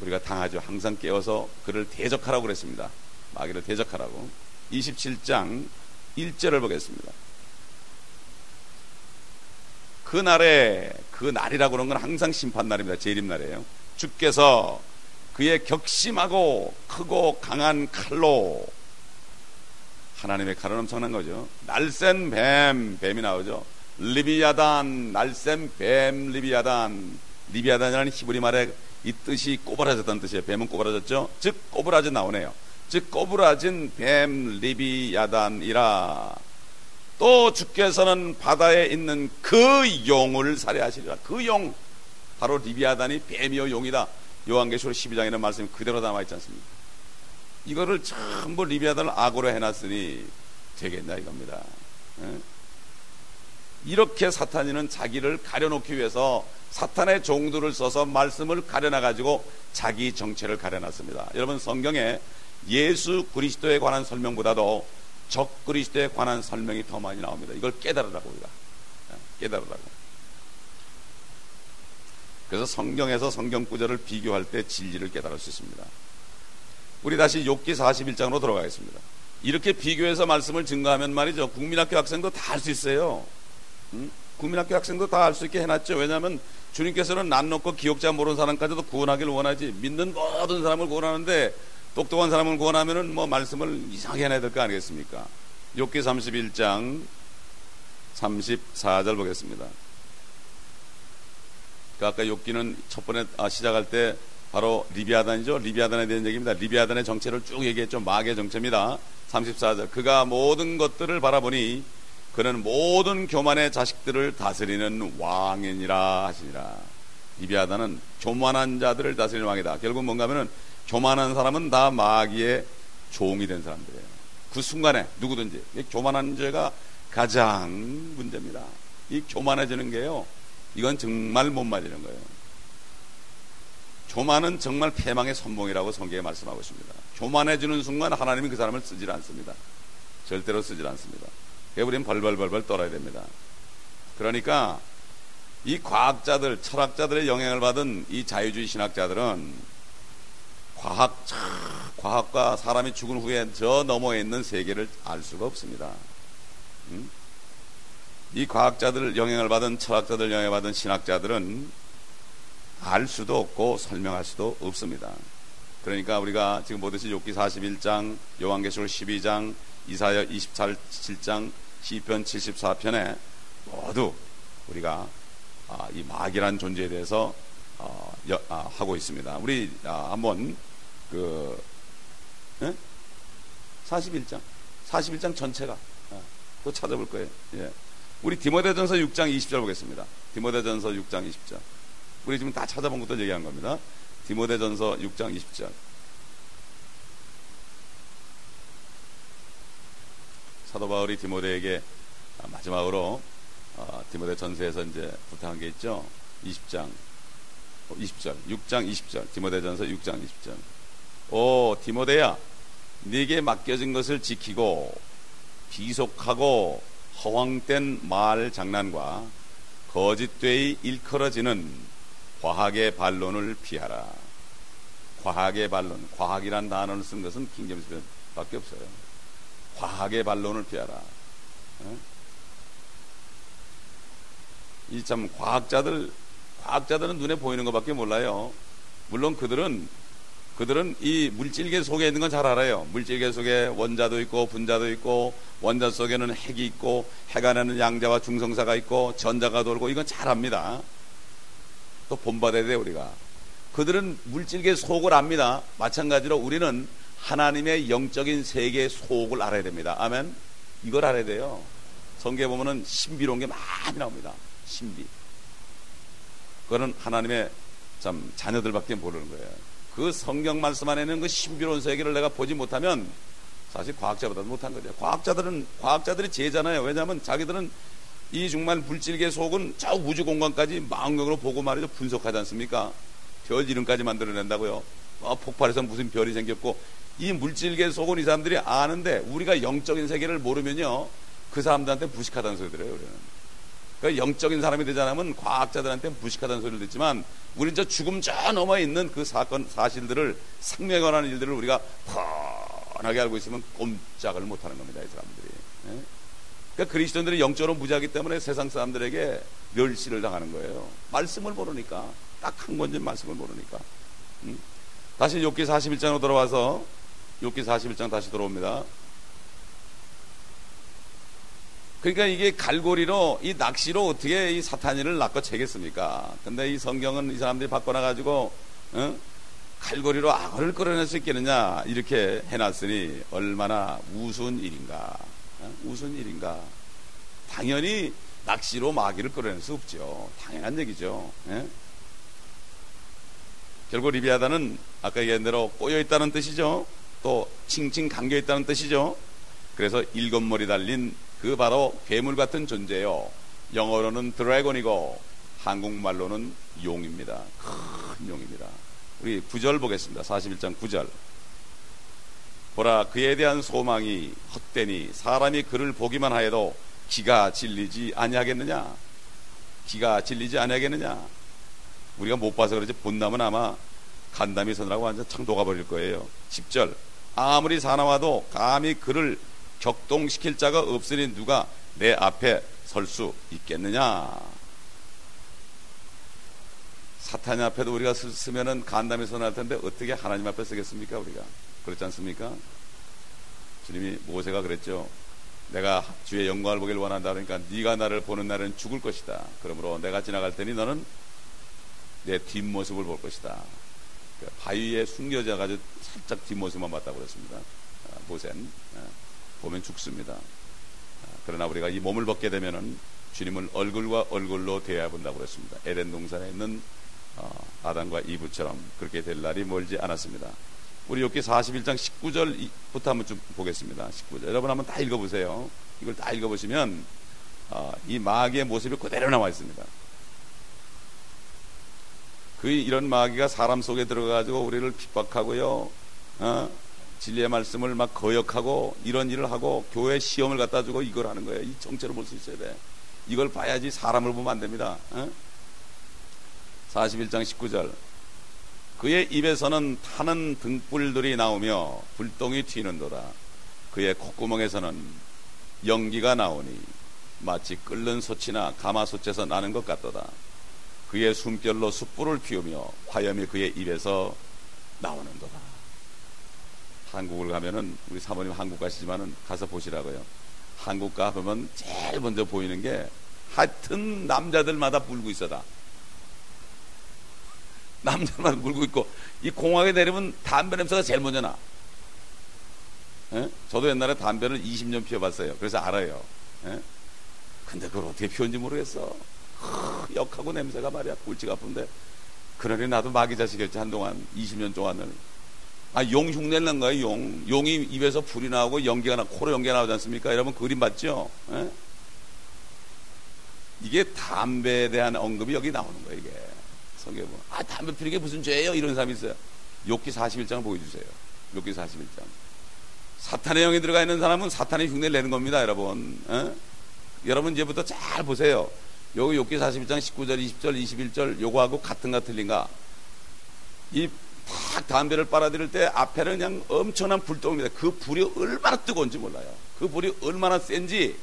우리가 당하죠. 항상 깨워서 그를 대적하라고 그랬습니다. 마귀를 대적하라고. 27장 1절을 보겠습니다. 그 날이라고 하는 건 항상 심판날입니다. 재림날이에요. 주께서 그의 격심하고 크고 강한 칼로, 하나님의 칼은 엄청난 거죠. 날쌘 뱀이 나오죠. 리비아단, 날쌘 뱀 리비아단이라는 히브리 말의 이 뜻이 꼬부라졌다는 뜻이에요. 뱀은 꼬부라졌죠. 즉 꼬부라진 나오네요. 즉 꼬부라진 뱀 리비아단이라. 또 주께서는 바다에 있는 그 용을 살해하시리라. 그 용, 바로 리비아단이 뱀이요 용이다. 요한계시록 12장에는 말씀이 그대로 남아있지 않습니까? 이거를 전부 리비아단을 악으로 해놨으니 되겠나 이겁니다. 이렇게 사탄이는 자기를 가려놓기 위해서 사탄의 종들을 써서 말씀을 가려놔가지고 자기 정체를 가려놨습니다. 여러분, 성경에 예수 그리스도에 관한 설명보다도 적 그리스도에 관한 설명이 더 많이 나옵니다. 이걸 깨달으라고, 우리가 깨달으라고. 그래서 성경에서 성경 구절을 비교할 때 진리를 깨달을 수 있습니다. 우리 다시 욥기 41장으로 돌아가겠습니다. 이렇게 비교해서 말씀을 증거하면 말이죠, 국민학교 학생도 다 할 수 있어요. 국민학교 학생도 다 할 수 있게 해놨죠. 왜냐하면 주님께서는 난 놓고 기억자 모르는 사람까지도 구원하기를 원하지, 믿는 모든 사람을 구원하는데 똑똑한 사람을 구원하면은 뭐 말씀을 이상하게 해놔야 될 거 아니겠습니까? 욥기 31장 34절 보겠습니다. 아까 욥기는 첫 번에 시작할 때 바로 리비아단이죠. 리비아단에 대한 얘기입니다. 리비아단의 정체를 쭉 얘기했죠. 마귀의 정체입니다. 34절. 그가 모든 것들을 바라보니 그는 모든 교만의 자식들을 다스리는 왕이니라 하시니라. 리비아단은 교만한 자들을 다스리는 왕이다. 결국 뭔가 하면은 교만한 사람은 다 마귀의 종이 된 사람들이에요. 그 순간에 누구든지. 교만한 죄가 가장 문제입니다. 이 교만해지는 게요, 이건 정말 못 말리는 거예요. 교만은 정말 패망의 선봉이라고 성경에 말씀하고 있습니다. 교만해지는 순간 하나님이 그 사람을 쓰질 않습니다. 절대로 쓰질 않습니다. 그래서 우리는 벌벌 떨어야 됩니다. 그러니까 이 과학자들, 철학자들의 영향을 받은 이 자유주의 신학자들은 과학과 사람이 죽은 후에 저 너머에 있는 세계를 알 수가 없습니다. 이 과학자들 영향을 받은, 철학자들 영향을 받은 신학자들은 알 수도 없고 설명할 수도 없습니다. 그러니까 우리가 지금 보듯이 욥기 41장, 요한계시록 12장, 이사야 27장, 시편 74편에 모두 우리가 이 마귀란 존재에 대해서 하고 있습니다. 우리 한번 41장 전체가 또 찾아볼 거예요. 예. 우리 디모데전서 6장 20절 보겠습니다. 디모데전서 6장 20절. 우리 지금 다 찾아본 것들 얘기한 겁니다. 디모데전서 6장 20절. 사도 바울이 디모데에게 마지막으로 디모데 전서에서 이제 부탁한 게 있죠. 20장 20절, 6장 20절, 디모데전서 6장 20절. 오 디모데야, 네게 맡겨진 것을 지키고 비속하고 허황된 말 장난과 거짓되이 일컬어지는 과학의 반론을 피하라. 과학의 반론, 과학이란 단어를 쓴 것은 킹제임스밖에 없어요. 과학의 반론을 피하라. 이 참 과학자들은 눈에 보이는 것밖에 몰라요. 물론 그들은 이 물질계 속에 있는 건 잘 알아요. 물질계 속에 원자도 있고 분자도 있고, 원자 속에는 핵이 있고, 핵 안에는 양자와 중성사가 있고, 전자가 돌고, 이건 잘 압니다. 또 본받아야 돼요, 우리가. 그들은 물질계 속을 압니다. 마찬가지로 우리는 하나님의 영적인 세계의 속을 알아야 됩니다. 아멘. 이걸 알아야 돼요. 성경에 보면은 신비로운 게 많이 나옵니다. 신비. 그거는 하나님의 참 자녀들밖에 모르는 거예요. 그 성경 말씀 안에 있는 그 신비로운 세계를 내가 보지 못하면 사실 과학자보다도 못한 거죠. 과학자들이 제잖아요. 왜냐하면 자기들은 이 정말 물질계 속은 저 우주 공간까지 망경으로 보고 말이죠. 분석하지 않습니까? 별 이름까지 만들어낸다고요. 폭발해서 무슨 별이 생겼고, 이 물질계 속은 이 사람들이 아는데 우리가 영적인 세계를 모르면요, 그 사람들한테 무식하다는 소리 들어요. 우리는. 그러니까 영적인 사람이 되지 않으면 과학자들한테 무식하다는 소리를 듣지만, 우리는 저 죽음 저 넘어 있는 그 사건 사실들을, 생명에 관한 일들을 우리가 훤하게 알고 있으면 꼼짝을 못하는 겁니다, 이 사람들이. 예? 그러니까 그리스도인들이 영적으로 무지하기 때문에 세상 사람들에게 멸시를 당하는 거예요. 말씀을 모르니까. 딱 한 번쯤 말씀을 모르니까. 다시 욥기 41장으로 돌아와서 욥기 41장 다시 돌아옵니다. 그러니까 이게 갈고리로, 이 낚시로 어떻게 이 사탄이를 낚아 채겠습니까? 근데 이 성경은 이 사람들이 바꿔놔가지고 갈고리로 악어를 끌어낼 수 있겠느냐 이렇게 해놨으니 얼마나 우스운 일인가. 우스운 일인가. 당연히 낚시로 마귀를 끌어낼 수 없죠. 당연한 얘기죠. 결국 리비아단은 아까 얘기한 대로 꼬여있다는 뜻이죠. 또 칭칭 감겨있다는 뜻이죠. 그래서 일곱 머리 달린 그 바로 괴물 같은 존재요. 영어로는 드래곤이고 한국말로는 용입니다. 큰 용입니다. 우리 9절 보겠습니다. 41장 9절. 보라, 그에 대한 소망이 헛되니 사람이 그를 보기만 하여도 기가 질리지 아니하겠느냐. 기가 질리지 아니하겠느냐. 우리가 못 봐서 그렇지 본다면 아마 간담이 서느라고 완전 창 녹아버릴 거예요. 10절. 아무리 사나워도 감히 그를 격동시킬 자가 없으니 누가 내 앞에 설 수 있겠느냐. 사탄 앞에도 우리가 쓰면은 간담이 서날 텐데 어떻게 하나님 앞에 쓰겠습니까? 우리가 그렇지 않습니까? 주님이 모세가 그랬죠. 내가 주의 영광을 보길 원한다. 그러니까 네가 나를 보는 날은 죽을 것이다. 그러므로 내가 지나갈 테니 너는 내 뒷모습을 볼 것이다. 바위에 숨겨져 가지고 살짝 뒷모습만 봤다고 그랬습니다. 모세는 보면 죽습니다. 그러나 우리가 이 몸을 벗게 되면은 주님을 얼굴과 얼굴로 대해야 본다고 그랬습니다. 에덴 동산에 있는 아담과 이브처럼 그렇게 될 날이 멀지 않았습니다. 우리 욥기 41장 19절부터 한번 좀 보겠습니다. 19절. 여러분 한번 다 읽어보세요. 이걸 다 읽어보시면 이 마귀의 모습이 그대로 나와 있습니다. 이런 마귀가 사람 속에 들어가가지고 우리를 핍박하고요, 진리의 말씀을 막 거역하고 이런 일을 하고 교회 시험을 갖다 주고 이걸 하는 거예요. 이 정체를 볼 수 있어야 돼. 이걸 봐야지 사람을 보면 안 됩니다. 41장 19절. 그의 입에서는 타는 등불들이 나오며 불똥이 튀는도다. 그의 콧구멍에서는 연기가 나오니 마치 끓는 솥이나 가마솥에서 나는 것 같도다. 그의 숨결로 숯불을 피우며 화염이 그의 입에서 나오는도다. 한국을 가면은, 우리 사모님 한국 가시지만은 가서 보시라고요. 한국 가보면 제일 먼저 보이는 게 하여튼 남자들마다 불고 있어다. 남자들마다 불고 있고, 이 공항에 내리면 담배 냄새가 제일 먼저 나. 저도 옛날에 담배를 20년 피워봤어요. 그래서 알아요. 근데 그걸 어떻게 피웠는지 모르겠어. 역하고 냄새가 말이야. 골치가 아픈데 그러니 나도 마귀 자식이었지, 한동안 20년 동안을. 용 흉내를 낸 거예요. 용이 입에서 불이 나오고 연기가 코로 연기가 나오지 않습니까? 여러분 그림 봤죠? 에? 이게 담배에 대한 언급이 여기 나오는 거예요. 이게 성경에 보면 담배 피는 게 무슨 죄예요? 이런 사람이 있어요. 욥기 41장을 보여주세요. 욥기 41장. 사탄의 영이 들어가 있는 사람은 사탄의 흉내를 내는 겁니다, 여러분. 에? 여러분 이제부터 잘 보세요. 여기 욥기 41장 19절, 20절, 21절 요거하고 같은가 틀린가? 이 탁 담배를 빨아들일 때 앞에는 그냥 엄청난 불똥입니다. 그 불이 얼마나 뜨거운지 몰라요. 그 불이 얼마나 센지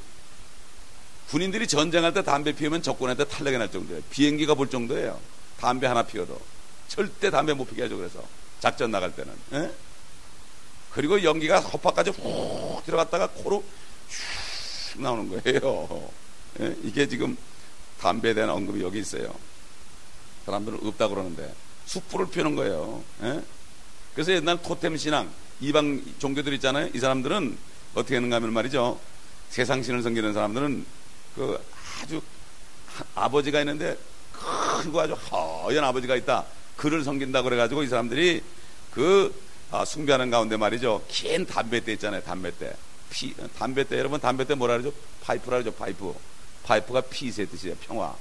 군인들이 전쟁할 때 담배 피우면 적군한테 탈락이 날 정도예요. 비행기가 볼 정도예요. 담배 하나 피워도 절대 담배 못 피게 하죠. 그래서 작전 나갈 때는. 에? 그리고 연기가 헛박까지 훅 들어갔다가 코로 슉 나오는 거예요. 에? 이게 지금 담배에 대한 언급이 여기 있어요. 사람들은 없다고 그러는데 숯불을 피우는 거예요. 에? 그래서 옛날 토템 신앙, 이방 종교들 있잖아요. 이 사람들은 어떻게 하는가 하면 말이죠. 세상신을 섬기는 사람들은 그 아주 아버지가 있는데 크고 아주 허연 아버지가 있다. 그를 섬긴다 그래가지고 이 사람들이 숭배하는 가운데 말이죠. 긴 담배대 있잖아요. 담배대. 담배대, 여러분 담배대 뭐라 그러죠? 파이프라 그러죠. 파이프가 피스의 뜻이에요. 평화.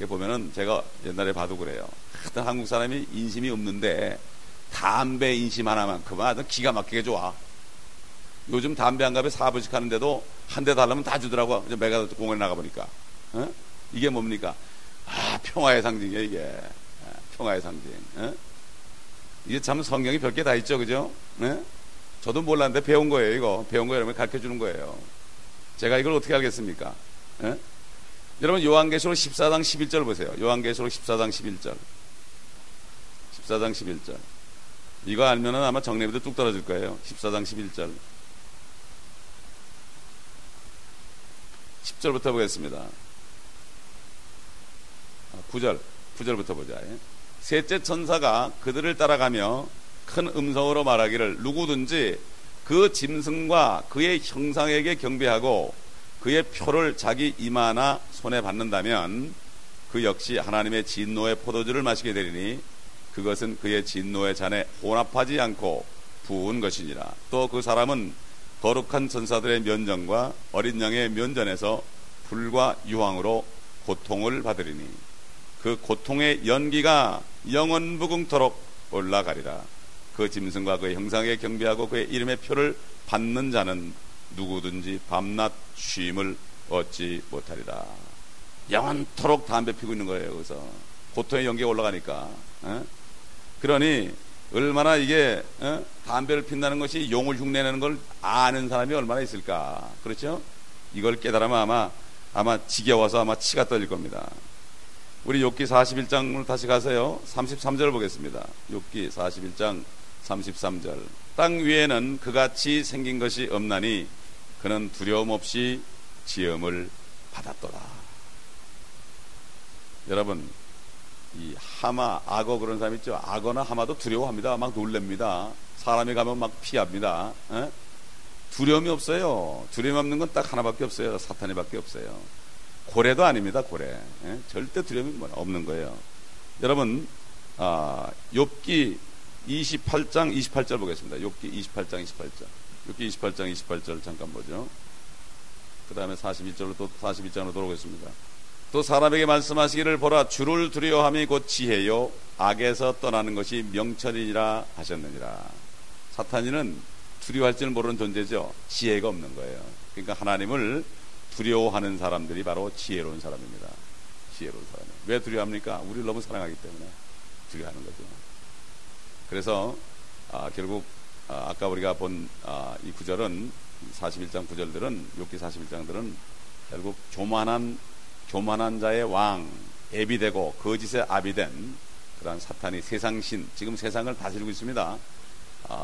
보면은 제가 옛날에 봐도 그래요. 하여튼 한국 사람이 인심이 없는데 담배 인심 하나만 그만 하여튼 기가 막히게 좋아. 요즘 담배 한 갑에 4불씩 하는데도 한 대 달라면 다 주더라고. 내가 공원에 나가보니까. 어? 이게 뭡니까? 평화의 상징이에요, 이게. 평화의 상징. 어? 이게 참 성경이 별게 다 있죠, 그죠? 어? 저도 몰랐는데 배운 거예요, 이거. 배운 거 여러분 가르쳐 주는 거예요. 제가 이걸 어떻게 알겠습니까? 어? 여러분 요한계시록 14장 11절 보세요. 요한계시록 14장 11절. 14장 11절. 이거 알면은 아마 정리비도 뚝 떨어질 거예요. 14장 11절. 10절부터 보겠습니다. 9절부터 보자. 셋째 천사가 그들을 따라가며 큰 음성으로 말하기를 누구든지 그 짐승과 그의 형상에게 경배하고 그의 표를 자기 이마나 손에 받는다면 그 역시 하나님의 진노의 포도주를 마시게 되리니 그것은 그의 진노의 잔에 혼합하지 않고 부은 것이니라. 또 그 사람은 거룩한 천사들의 면전과 어린 양의 면전에서 불과 유황으로 고통을 받으리니 그 고통의 연기가 영원무궁토록 올라가리라. 그 짐승과 그의 형상에 경배하고 그의 이름의 표를 받는 자는 누구든지 밤낮 쉼을 얻지 못하리라. 영원토록 담배 피고 있는 거예요. 그래서 고통의 연기가 올라가니까. 그러니 얼마나 이게 담배를 핀다는 것이 용을 흉내내는 걸 아는 사람이 얼마나 있을까. 그렇죠? 이걸 깨달으면 아마 지겨워서 아마 치가 떨릴 겁니다. 우리 욥기 41장으로 다시 가세요. 33절 보겠습니다. 욥기 41장 33절. 땅 위에는 그같이 생긴 것이 없나니 그는 두려움 없이 지음을 받았도다. 여러분 이 하마, 악어 그런 사람 있죠. 악어나 하마도 두려워합니다. 막 놀랍니다. 사람이 가면 막 피합니다. 에? 두려움이 없어요. 두려움 없는 건 딱 하나밖에 없어요. 사탄이밖에 없어요. 고래도 아닙니다. 고래. 에? 절대 두려움이 없는 거예요. 여러분 욥기 28장 28절 보겠습니다. 욥기 28장 28절. 욥기 28장 28절 잠깐 보죠. 그 다음에 42절로 또 42장으로 돌아오겠습니다. 또 사람에게 말씀하시기를 보라 주를 두려워함이 곧 지혜요 악에서 떠나는 것이 명철이니라 하셨느니라. 사탄이는 두려워할 줄 모르는 존재죠. 지혜가 없는 거예요. 그러니까 하나님을 두려워하는 사람들이 바로 지혜로운 사람입니다. 지혜로운 사람. 왜 두려워합니까? 우리를 너무 사랑하기 때문에 두려워하는 거죠. 그래서 결국 아까 우리가 본 이 구절은 41장 구절들은 욥기 41장들은 결국 교만한 자의 왕 애비 되고 거짓의 아비 된 그러한 사탄이 세상신 지금 세상을 다스리고 있습니다.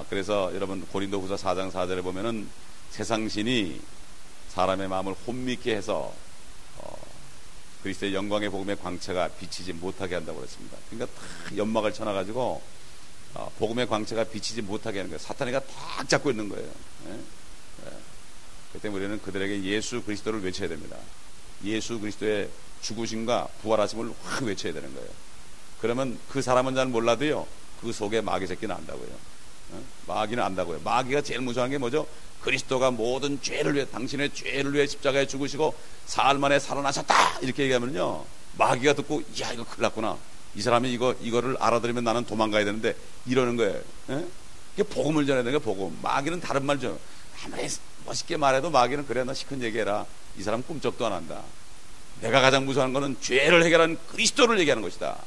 그래서 여러분 고린도후서 4장 4절에 보면은 세상신이 사람의 마음을 혼미케 해서 그리스도의 영광의 복음의 광채가 비치지 못하게 한다고 그랬습니다. 그러니까 다 연막을 쳐놔가지고 복음의 광채가 비치지 못하게 하는 거예요. 사탄이가 딱 잡고 있는 거예요. 그 때문에 우리는 그들에게 예수 그리스도를 외쳐야 됩니다. 예수 그리스도의 죽으심과 부활하심을 확 외쳐야 되는 거예요. 그러면 그 사람은 잘 몰라도요, 그 속에 마귀 새끼는 안다고요. 마귀는 안다고요. 마귀가 제일 무서운 게 뭐죠? 그리스도가 모든 죄를 위해, 당신의 죄를 위해 십자가에 죽으시고 사흘 만에 살아나셨다 이렇게 얘기하면요, 마귀가 듣고 야 이거 큰일 났구나, 이 사람이 이거를 알아들으면 나는 도망가야 되는데 이러는 거예요. 이게 복음을 전해야 되는 거예요. 복음. 마귀는 다른 말죠. 아무리 멋있게 말해도 마귀는 그래 너 시큰 얘기해라, 이 사람 꿈쩍도 안 한다. 내가 가장 무서워하는 거는 죄를 해결하는 그리스도를 얘기하는 것이다.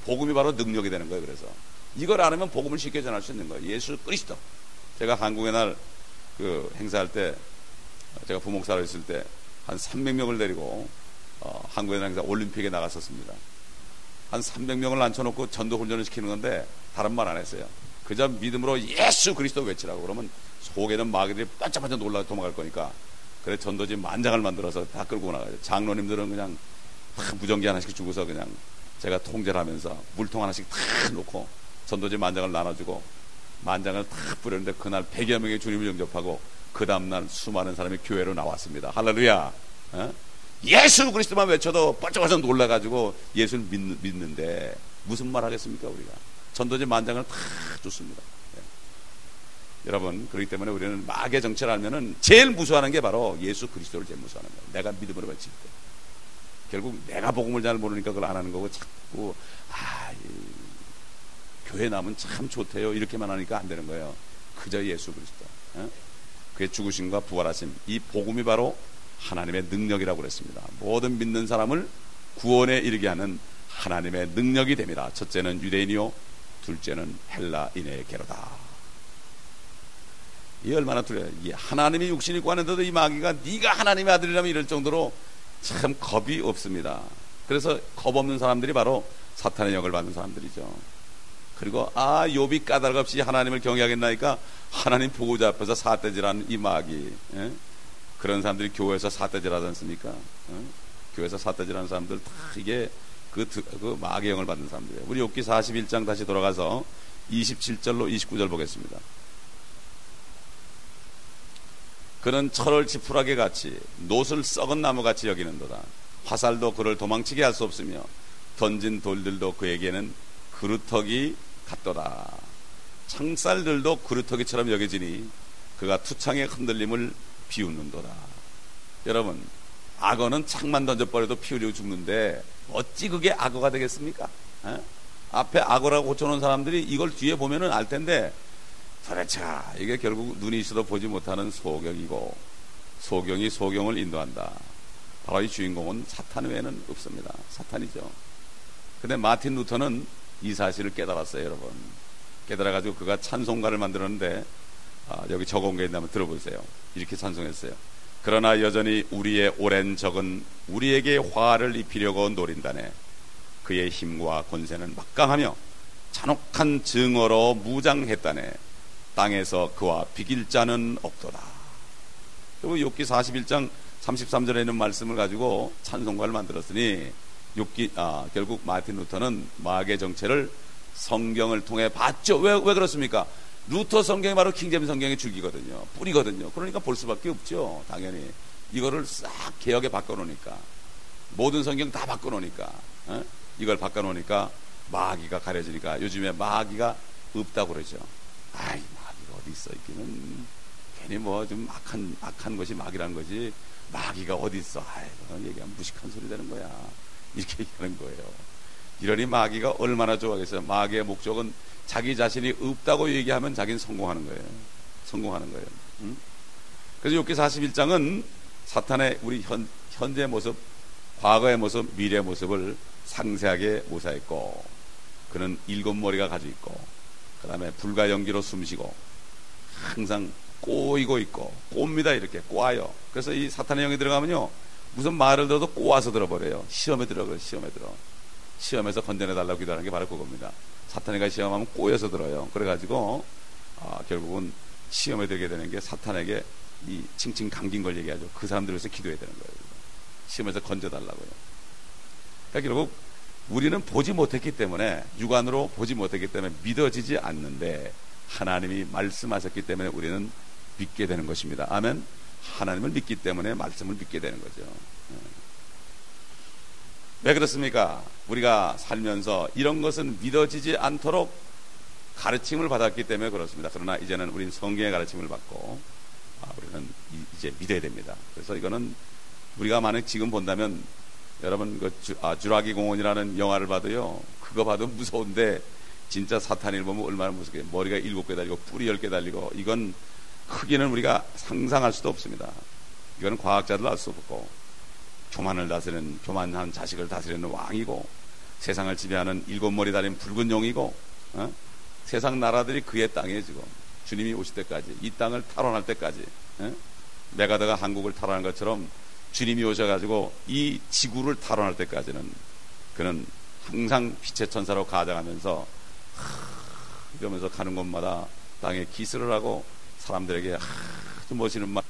복음이 바로 능력이 되는 거예요. 그래서 이걸 알으면 복음을 쉽게 전할 수 있는 거예요. 예수 그리스도. 제가 한국의 날 그 행사할 때, 제가 부목사로 있을 때 한 300명을 데리고 한국의 날 행사 올림픽에 나갔었습니다. 한 300명을 앉혀놓고 전도 훈련을 시키는 건데 다른 말 안 했어요. 그저 믿음으로 예수 그리스도 외치라고. 그러면 속에는 마귀들이 반짝반짝 놀라 도망갈 거니까. 그래 전도지 만장을 만들어서 다 끌고 나가요. 장로님들은 그냥 다 무전기 하나씩 주고서 그냥 제가 통제를 하면서 물통 하나씩 다 놓고 전도지 만장을 나눠주고 만장을 다 뿌렸는데 그날 100여 명의 주님을 영접하고 그 다음날 수많은 사람이 교회로 나왔습니다. 할렐루야. 예수 그리스도만 외쳐도 뻘쩍뻘쩍 놀라가지고 예수를 믿는데 무슨 말 하겠습니까? 우리가 전도지 만장을 다 줬습니다. 여러분, 그렇기 때문에 우리는 마귀의 정체를 알면은 제일 무서워하는 게 바로 예수 그리스도를 제일 무서워하는 거예요. 내가 믿음으로 외칠 때. 결국 내가 복음을 잘 모르니까 그걸 안 하는 거고, 자꾸 교회 나면 참 좋대요 이렇게만 하니까 안 되는 거예요. 그저 예수 그리스도, 그의 죽으심과 부활하심, 이 복음이 바로 하나님의 능력이라고 그랬습니다. 모든 믿는 사람을 구원에 이르게 하는 하나님의 능력이 됩니다. 첫째는 유대인이요, 둘째는 헬라인의 계로다. 이 얼마나 두려워요. 하나님이 육신이 있고 하는데도 이 마귀가 네가 하나님의 아들이라면 이럴 정도로 참 겁이 없습니다. 그래서 겁 없는 사람들이 바로 사탄의 영을 받는 사람들이죠. 그리고 욥이 까닭 없이 하나님을 경외하겠나니까 하나님 보호자 앞에서 사태질하는 이 마귀, 그런 사람들이 교회에서 사태질하지 않습니까? 교회에서 사태질하는 사람들 다 이게 그 마귀의 영을 받는 사람들이에요. 우리 욥기 41장 다시 돌아가서 27절로 29절 보겠습니다. 그는 철을 지푸라기 같이 놋을 썩은 나무같이 여기는도다. 화살도 그를 도망치게 할 수 없으며 던진 돌들도 그에게는 그루터기 같도다. 창살들도 그루터기처럼 여겨지니 그가 투창의 흔들림을 비웃는도다. 여러분, 악어는 창만 던져버려도 피 흘리고 죽는데 어찌 그게 악어가 되겠습니까? 앞에 악어라고 고쳐놓은 사람들이 이걸 뒤에 보면은 알 텐데, 도대체 이게 결국 눈이 있어도 보지 못하는 소경이고 소경이 소경을 인도한다. 바로 이 주인공은 사탄 외에는 없습니다. 사탄이죠. 근데 마틴 루터는 이 사실을 깨달았어요. 여러분, 깨달아가지고 그가 찬송가를 만들었는데 여기 적어온 게 있다면 들어보세요. 이렇게 찬송했어요. 그러나 여전히 우리의 오랜 적은 우리에게 화를 입히려고 노린다네. 그의 힘과 권세는 막강하며 잔혹한 증오로 무장했다네. 땅에서 그와 비길 자는 없도다. 그리고 욥기 41장 33절에 있는 말씀을 가지고 찬송가를 만들었으니 결국 마틴 루터는 마귀의 정체를 성경을 통해 봤죠. 왜 그렇습니까? 루터 성경이 바로 킹제임스 성경의 줄기거든요. 뿌리거든요. 그러니까 볼 수밖에 없죠. 당연히 이거를 싹 개혁에 바꿔놓으니까, 모든 성경 다 바꿔놓으니까, 이걸 바꿔놓으니까 마귀가 가려지니까 요즘에 마귀가 없다고 그러죠. 아이, 마귀가 어디 있어 있기는, 괜히 뭐 좀 악한 것이 마귀라는 거지 마귀가 어디 있어, 아이, 그런 얘기하면 무식한 소리 되는 거야, 이렇게 얘기하는 거예요. 이러니 마귀가 얼마나 좋아하겠어요. 마귀의 목적은 자기 자신이 없다고 얘기하면 자기는 성공하는 거예요. 성공하는 거예요. 그래서 욥기 41장은 사탄의 우리 현재의 모습, 과거의 모습, 미래의 모습을 상세하게 묘사했고, 그는 7머리가 가지고 있고, 그 다음에 불과 연기로 숨쉬고, 항상 꼬이고 있고, 꼽니다. 이렇게 꼬아요. 그래서 이 사탄의 영이 들어가면요, 무슨 말을 들어도 꼬아서 들어버려요. 시험에 들어가요. 시험에서 건져내달라고 기도하는 게 바로 그겁니다. 사탄이가 시험하면 꼬여서 들어요. 그래가지고 결국은 시험에 들게 되는 게 사탄에게 이 칭칭 감긴 걸 얘기하죠. 그 사람들 위해서 기도해야 되는 거예요. 시험에서 건져달라고요. 그러니까 결국 우리는 보지 못했기 때문에, 육안으로 보지 못했기 때문에 믿어지지 않는데, 하나님이 말씀하셨기 때문에 우리는 믿게 되는 것입니다. 아멘. 하나님을 믿기 때문에 말씀을 믿게 되는 거죠. 왜 그렇습니까? 우리가 살면서 이런 것은 믿어지지 않도록 가르침을 받았기 때문에 그렇습니다. 그러나 이제는 우리는 성경의 가르침을 받고 우리는 이제 믿어야 됩니다. 그래서 이거는 우리가 만약 지금 본다면 여러분 주라기 공원이라는 영화를 봐도요, 그거 봐도 무서운데 진짜 사탄을 보면 얼마나 무섭게 머리가 7개 달리고 뿔이 10개 달리고 이건 크기는 우리가 상상할 수도 없습니다. 이거는 과학자들 알 수 없고 교만한 자식을 다스리는 왕이고 세상을 지배하는 7머리 달린 붉은 용이고 세상 나라들이 그의 땅에 지금 주님이 오실 때까지 이 땅을 탈환할 때까지 메가더가 한국을 탈환한 것처럼 주님이 오셔가지고 이 지구를 탈환할 때까지는 그는 항상 빛의 천사로 가장하면서 이러면서 가는 곳마다 땅에 기스를 하고 사람들에게 아주 멋있는 말